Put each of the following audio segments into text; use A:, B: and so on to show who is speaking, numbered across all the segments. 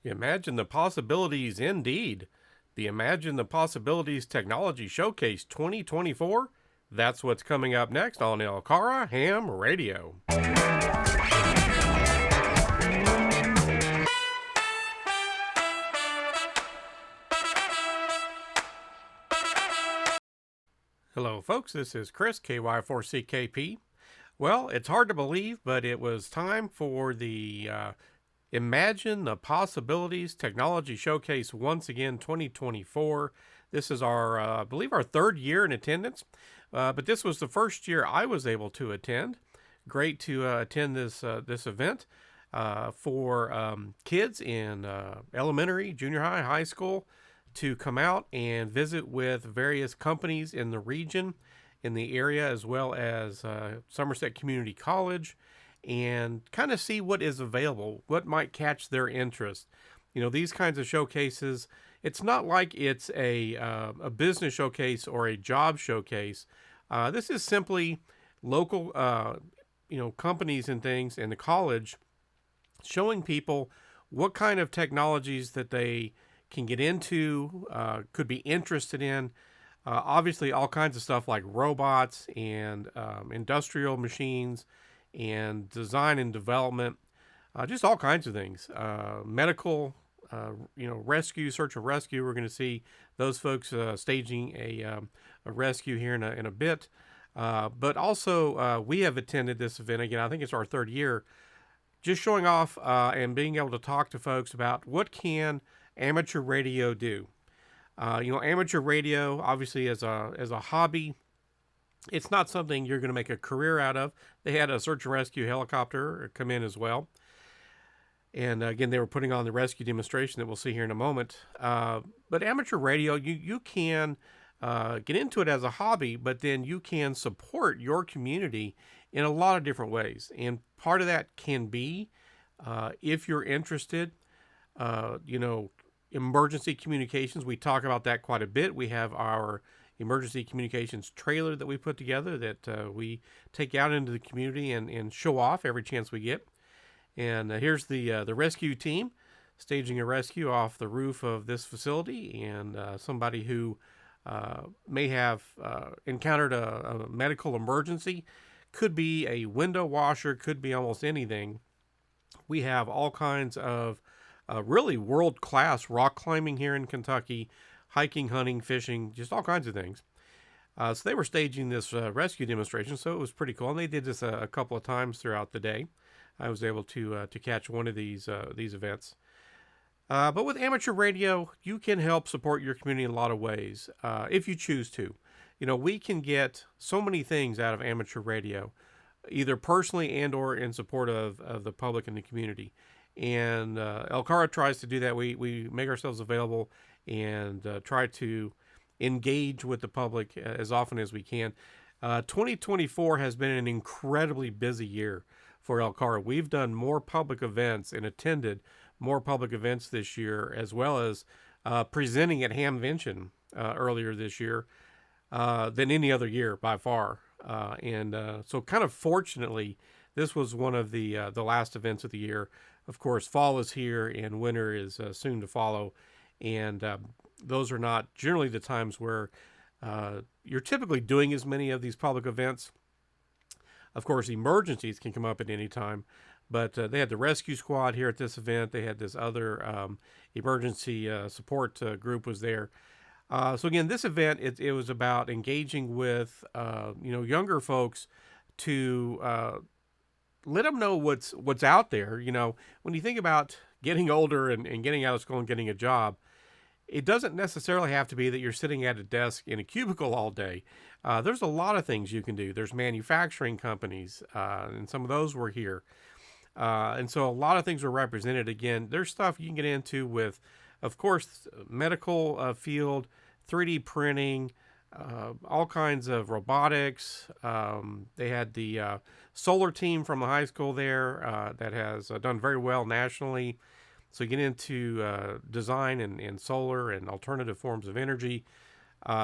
A: Imagine the possibilities indeed. The Imagine the Possibilities Technology Showcase 2024. That's what's coming up next on LCARA Ham Radio. Hello, folks. This is Chris, KY4CKP. Well, it's hard to believe, but it was time for the Imagine the Possibilities Technology Showcase once again 2024. This is our, I believe, our third year in attendance, but this was the first year I was able to attend. Great to attend this event for kids in elementary, junior high, high school to come out and visit with various companies in the region, in the area, as well as Somerset Community College, and kind of see what is available, what might catch their interest. You know, these kinds of showcases, it's not like it's a business showcase or a job showcase. This is simply local, companies and things in the college showing people what kind of technologies that they can get into, could be interested in. Obviously, all kinds of stuff like robots and industrial machines and design and development, just all kinds of things. Medical, rescue, search and rescue. We're going to see those folks staging a rescue here in a bit. But also, we have attended this event again. I think it's our third year, just showing off and being able to talk to folks about what can amateur radio do. Amateur radio, obviously, as a hobby, it's not something you're going to make a career out of. They had a search and rescue helicopter come in as well. And again, they were putting on the rescue demonstration that we'll see here in a moment. But amateur radio, you can get into it as a hobby, but then you can support your community in a lot of different ways. And part of that can be, if you're interested, emergency communications. We talk about that quite a bit. We have our emergency communications trailer that we put together that we take out into the community and show off every chance we get. And here's the rescue team staging a rescue off the roof of this facility, and somebody who may have encountered a medical emergency. Could be a window washer, could be almost anything. We have all kinds of really world-class rock climbing here in Kentucky, hiking, hunting, fishing, just all kinds of things. So they were staging this rescue demonstration, so it was pretty cool. And they did this a couple of times throughout the day. I was able to catch one of these events. But with amateur radio, you can help support your community in a lot of ways, if you choose to. We can get so many things out of amateur radio, either personally and or in support of the public and the community. And LCARA tries to do that. We make ourselves available and try to engage with the public as often as we can. 2024 has been an incredibly busy year for LCARA. We've done more public events and attended more public events this year, as well as presenting at Hamvention earlier this year than any other year by far. So kind of fortunately, this was one of the last events of the year. Of course, fall is here and winter is soon to follow. And those are not generally the times where you're typically doing as many of these public events. Of course, emergencies can come up at any time. But they had the rescue squad here at this event. They had this other emergency support group was there. So again, this event, it was about engaging with, younger folks to let them know what's out there. When you think about getting older and getting out of school and getting a job, it doesn't necessarily have to be that you're sitting at a desk in a cubicle all day. There's a lot of things you can do. There's manufacturing companies, and some of those were here. And so a lot of things were represented. Again, there's stuff you can get into with, of course, medical field, 3D printing, all kinds of robotics. They had the solar team from the high school there that has done very well nationally. So you get into design and solar and alternative forms of energy.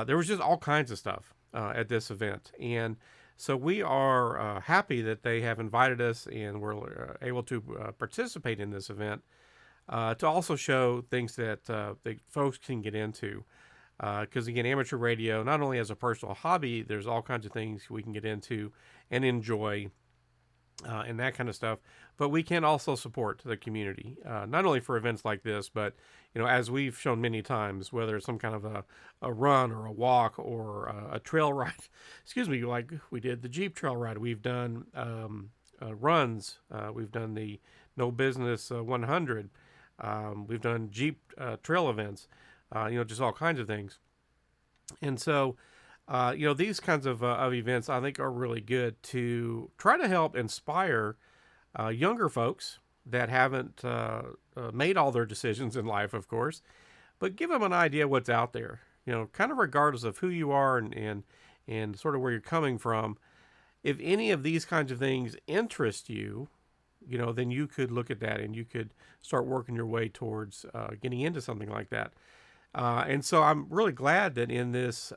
A: There was just all kinds of stuff at this event. And so we are happy that they have invited us and we're able to participate in this event. to also show things that folks can get into. Because again, amateur radio, not only as a personal hobby, there's all kinds of things we can get into and enjoy, and that kind of stuff. But we can also support the community, not only for events like this, but as we've shown many times, whether it's some kind of a run or a walk or a trail ride. Excuse me, like we did the Jeep trail ride. We've done runs. We've done the No Business 100. We've done Jeep trail events. Just all kinds of things. And so, these kinds of events I think are really good to try to help inspire younger folks that haven't made all their decisions in life, of course, but give them an idea what's out there. Kind of regardless of who you are and sort of where you're coming from. If any of these kinds of things interest you, then you could look at that and you could start working your way towards getting into something like that. And so I'm really glad that in this,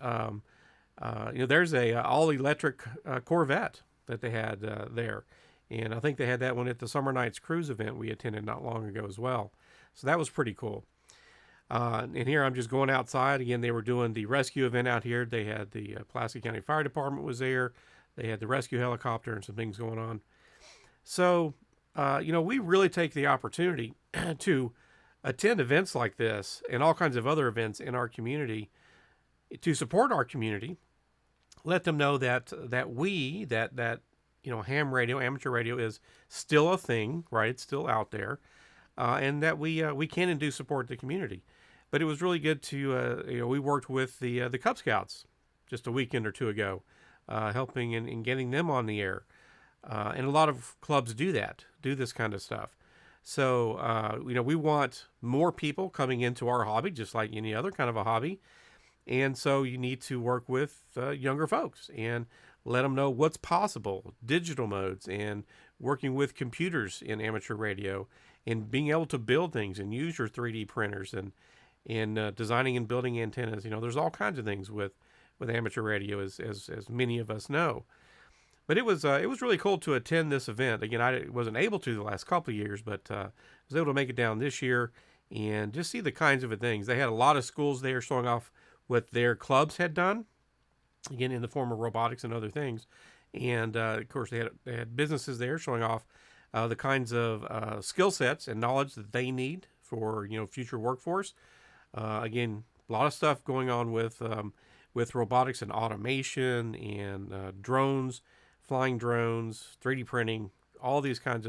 A: there's a all-electric Corvette that they had there. And I think they had that one at the Summer Nights Cruise event we attended not long ago as well. So that was pretty cool. And here I'm just going outside. Again, they were doing the rescue event out here. They had the Pulaski County Fire Department was there. They had the rescue helicopter and some things going on. So, we really take the opportunity to attend events like this and all kinds of other events in our community to support our community. Let them know that ham radio, amateur radio is still a thing, right? It's still out there, and that we can and do support the community. But it was really good to we worked with the Cub Scouts just a weekend or two ago, helping and getting them on the air, and a lot of clubs do this kind of stuff. So, we want more people coming into our hobby, just like any other kind of a hobby. And so you need to work with younger folks and let them know what's possible, digital modes, and working with computers in amateur radio, and being able to build things and use your 3D printers and designing and building antennas. There's all kinds of things with amateur radio, as many of us know. But it was really cool to attend this event. Again, I wasn't able to the last couple of years, but I was able to make it down this year and just see the kinds of things. They had a lot of schools there showing off what their clubs had done, again, in the form of robotics and other things. And, of course, they had businesses there showing off the kinds of skill sets and knowledge that they need for, future workforce. Again, a lot of stuff going on with robotics and automation and drones, flying drones, 3D printing, all these kinds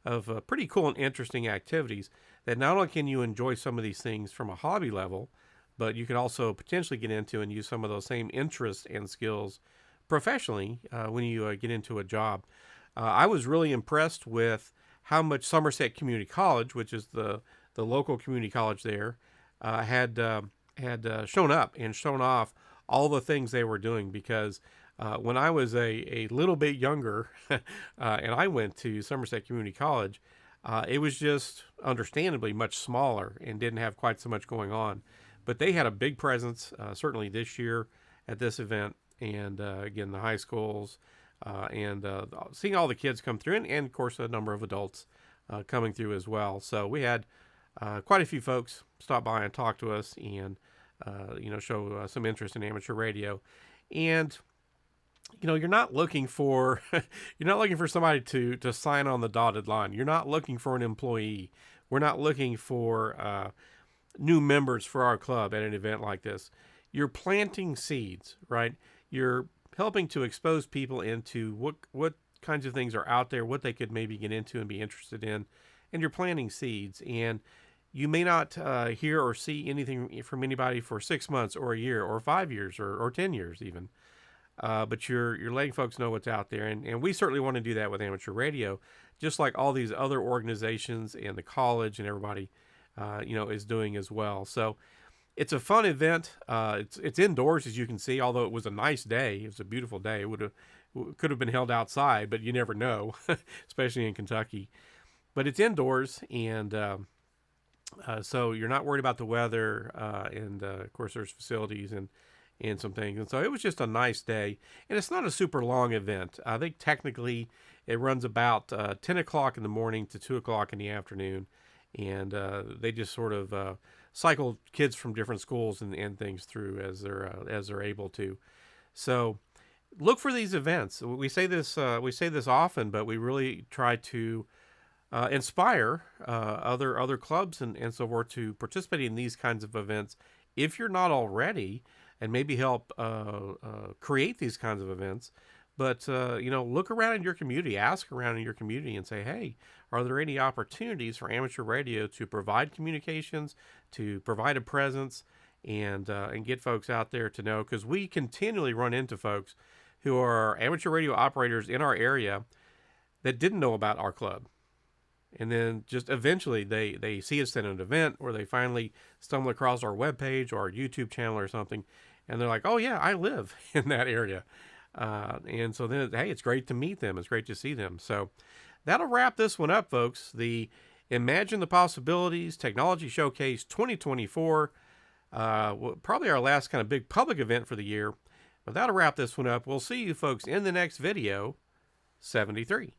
A: of pretty cool and interesting activities that not only can you enjoy some of these things from a hobby level, but you can also potentially get into and use some of those same interests and skills professionally when you get into a job. I was really impressed with how much Somerset Community College, which is the local community college there, had shown up and shown off all the things they were doing, because when I was a little bit younger and I went to Somerset Community College, it was just understandably much smaller and didn't have quite so much going on. But they had a big presence, certainly this year at this event. And again, the high schools and seeing all the kids come through, and of course, a number of adults coming through as well. So we had quite a few folks stop by and talk to us and, show some interest in amateur radio. And you're not looking for somebody to sign on the dotted line. You're not looking for an employee. We're not looking for new members for our club at an event like this. You're planting seeds, right? You're helping to expose people into what kinds of things are out there, what they could maybe get into and be interested in, and you're planting seeds. And you may not hear or see anything from anybody for 6 months or a year or 5 years or 10 years even. But you're letting folks know what's out there. And we certainly want to do that with amateur radio, just like all these other organizations and the college and everybody, is doing as well. So it's a fun event. It's indoors, as you can see, although it was a nice day. It was a beautiful day. It could have been held outside, but you never know, especially in Kentucky. But it's indoors, and so you're not worried about the weather. And of course, there's facilities and some things. And so it was just a nice day. And it's not a super long event. I think technically it runs about 10 o'clock in the morning to 2 o'clock in the afternoon. and they just sort of cycle kids from different schools and things through as they're able to. So look for these events. We say this often, but we really try to inspire other clubs and so forth to participate in these kinds of events if you're not already, and maybe help create these kinds of events. But look around in your community, ask around in your community, and say, hey, are there any opportunities for amateur radio to provide communications, to provide a presence, and get folks out there to know? Because we continually run into folks who are amateur radio operators in our area that didn't know about our club. And then just eventually they see us at an event, or they finally stumble across our webpage or our YouTube channel or something, and they're like, oh yeah, I live in that area. And so then, hey, it's great to meet them. It's great to see them. So that'll wrap this one up, folks. The Imagine the Possibilities Technology Showcase 2024, probably our last kind of big public event for the year. But that'll wrap this one up. We'll see you folks in the next video, 73.